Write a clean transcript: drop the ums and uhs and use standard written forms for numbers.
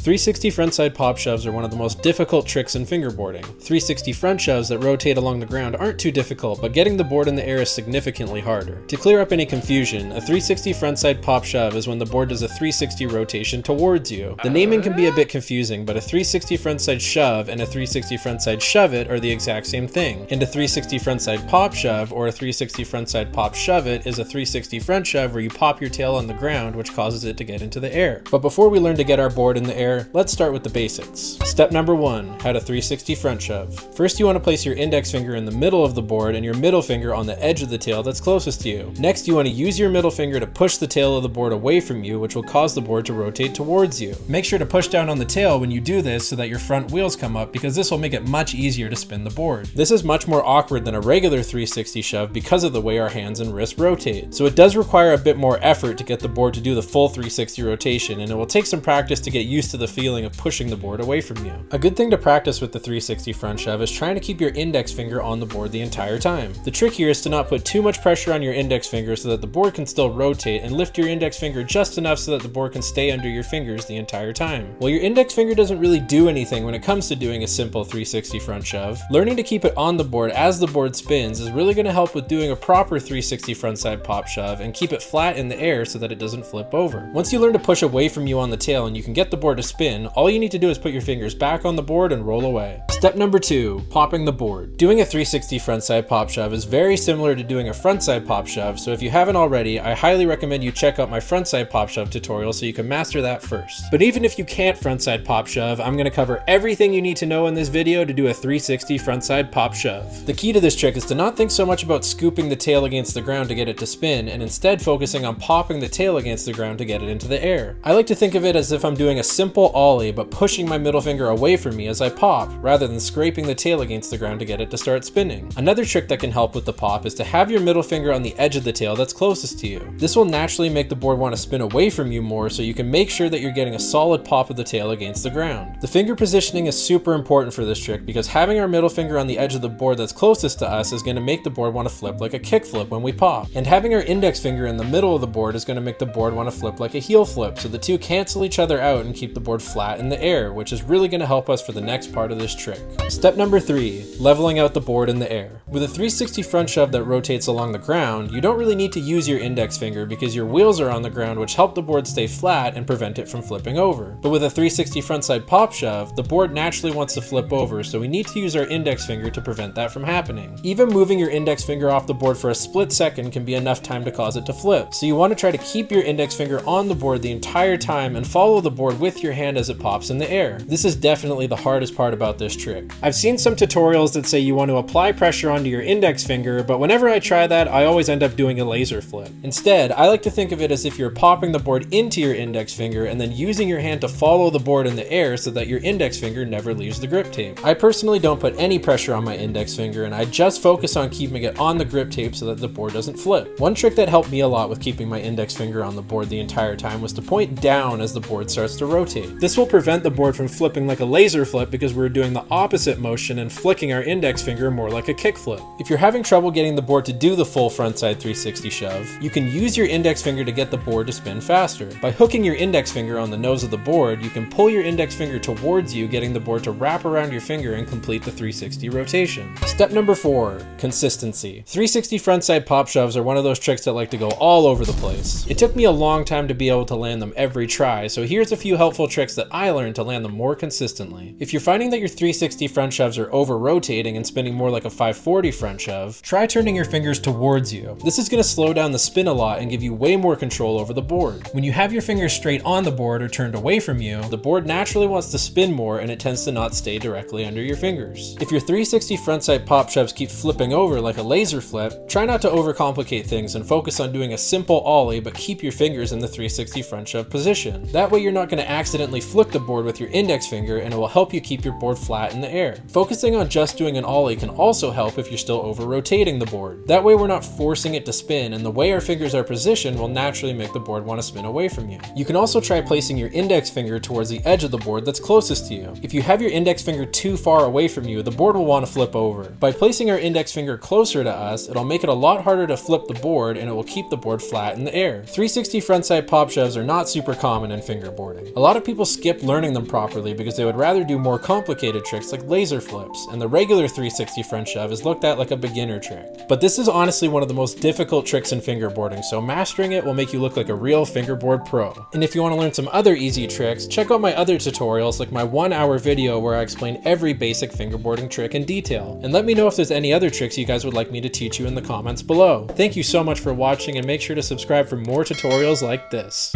360 frontside pop shoves are one of the most difficult tricks in fingerboarding. 360 front shoves that rotate along the ground aren't too difficult, but getting the board in the air is significantly harder. To clear up any confusion, a 360 frontside pop shove is when the board does a 360 rotation towards you. The naming can be a bit confusing, but a 360 frontside shove and a 360 frontside shove it are the exact same thing. And a 360 frontside pop shove or a 360 frontside pop shove it is a 360 front shove where you pop your tail on the ground, which causes it to get into the air. But before we learn to get our board in the air, let's start with the basics. Step number 1, how to 360 front shove. First, you want to place your index finger in the middle of the board and your middle finger on the edge of the tail that's closest to you. Next, you want to use your middle finger to push the tail of the board away from you, which will cause the board to rotate towards you. Make sure to push down on the tail when you do this so that your front wheels come up, because this will make it much easier to spin the board. This is much more awkward than a regular 360 shove because of the way our hands and wrists rotate. So it does require a bit more effort to get the board to do the full 360 rotation, and it will take some practice to get used to the feeling of pushing the board away from you. A good thing to practice with the 360 front shove is trying to keep your index finger on the board the entire time. The trick here is to not put too much pressure on your index finger so that the board can still rotate, and lift your index finger just enough so that the board can stay under your fingers the entire time. While your index finger doesn't really do anything when it comes to doing a simple 360 front shove, learning to keep it on the board as the board spins is really going to help with doing a proper 360 frontside pop shove and keep it flat in the air so that it doesn't flip over. Once you learn to push away from you on the tail and you can get the board to spin, all you need to do is put your fingers back on the board and roll away. Step number 2, popping the board. Doing a 360 frontside pop shove is very similar to doing a frontside pop shove, so if you haven't already, I highly recommend you check out my frontside pop shove tutorial so you can master that first. But even if you can't frontside pop shove, I'm going to cover everything you need to know in this video to do a 360 frontside pop shove. The key to this trick is to not think so much about scooping the tail against the ground to get it to spin, and instead focusing on popping the tail against the ground to get it into the air. I like to think of it as if I'm doing a simple ollie, but pushing my middle finger away from me as I pop, rather than scraping the tail against the ground to get it to start spinning. Another trick that can help with the pop is to have your middle finger on the edge of the tail that's closest to you. This will naturally make the board want to spin away from you more, so you can make sure that you're getting a solid pop of the tail against the ground. The finger positioning is super important for this trick because having our middle finger on the edge of the board that's closest to us is going to make the board want to flip like a kick flip when we pop. And having our index finger in the middle of the board is going to make the board want to flip like a heel flip, so the two cancel each other out and keep the board flat in the air, which is really going to help us for the next part of this trick. Step number 3, leveling out the board in the air. With a 360 front shove that rotates along the ground, you don't really need to use your index finger because your wheels are on the ground, which help the board stay flat and prevent it from flipping over. But with a 360 frontside pop shove, the board naturally wants to flip over, so we need to use our index finger to prevent that from happening. Even moving your index finger off the board for a split second can be enough time to cause it to flip, so you want to try to keep your index finger on the board the entire time and follow the board with your hand as it pops in the air. This is definitely the hardest part about this trick. I've seen some tutorials that say you want to apply pressure onto your index finger, but whenever I try that, I always end up doing a laser flip. Instead, I like to think of it as if you're popping the board into your index finger and then using your hand to follow the board in the air so that your index finger never leaves the grip tape. I personally don't put any pressure on my index finger, and I just focus on keeping it on the grip tape so that the board doesn't flip. One trick that helped me a lot with keeping my index finger on the board the entire time was to point down as the board starts to rotate. This will prevent the board from flipping like a laser flip because we're doing the opposite motion and flicking our index finger more like a kick flip. If you're having trouble getting the board to do the full frontside 360 shove, you can use your index finger to get the board to spin faster. By hooking your index finger on the nose of the board, you can pull your index finger towards you, getting the board to wrap around your finger and complete the 360 rotation. Step number 4, consistency. 360 frontside pop shoves are one of those tricks that like to go all over the place. It took me a long time to be able to land them every try, so here's a few helpful tricks that I learned to land them more consistently. If you're finding that your 360 front shoves are over rotating and spinning more like a 540 front shove, try turning your fingers towards you. This is going to slow down the spin a lot and give you way more control over the board. When you have your fingers straight on the board or turned away from you, the board naturally wants to spin more and it tends to not stay directly under your fingers. If your 360 frontside pop shoves keep flipping over like a laser flip, try not to overcomplicate things and focus on doing a simple ollie, but keep your fingers in the 360 front shove position. That way you're not going to accidentally flick the board with your index finger, and it will help you keep your board flat in the air. Focusing on just doing an ollie can also help if you're still over rotating the board. That way we're not forcing it to spin, and the way our fingers are positioned will naturally make the board want to spin away from you. You can also try placing your index finger towards the edge of the board that's closest to you. If you have your index finger too far away from you, the board will want to flip over. By placing our index finger closer to us, it'll make it a lot harder to flip the board, and it will keep the board flat in the air. 360 frontside pop shoves are not super common in fingerboarding. A lot of people people skip learning them properly because they would rather do more complicated tricks like laser flips, and the regular 360 front shove is looked at like a beginner trick. But this is honestly one of the most difficult tricks in fingerboarding, so mastering it will make you look like a real fingerboard pro. And if you want to learn some other easy tricks, check out my other tutorials like my 1-hour video where I explain every basic fingerboarding trick in detail. And let me know if there's any other tricks you guys would like me to teach you in the comments below. Thank you so much for watching, and make sure to subscribe for more tutorials like this.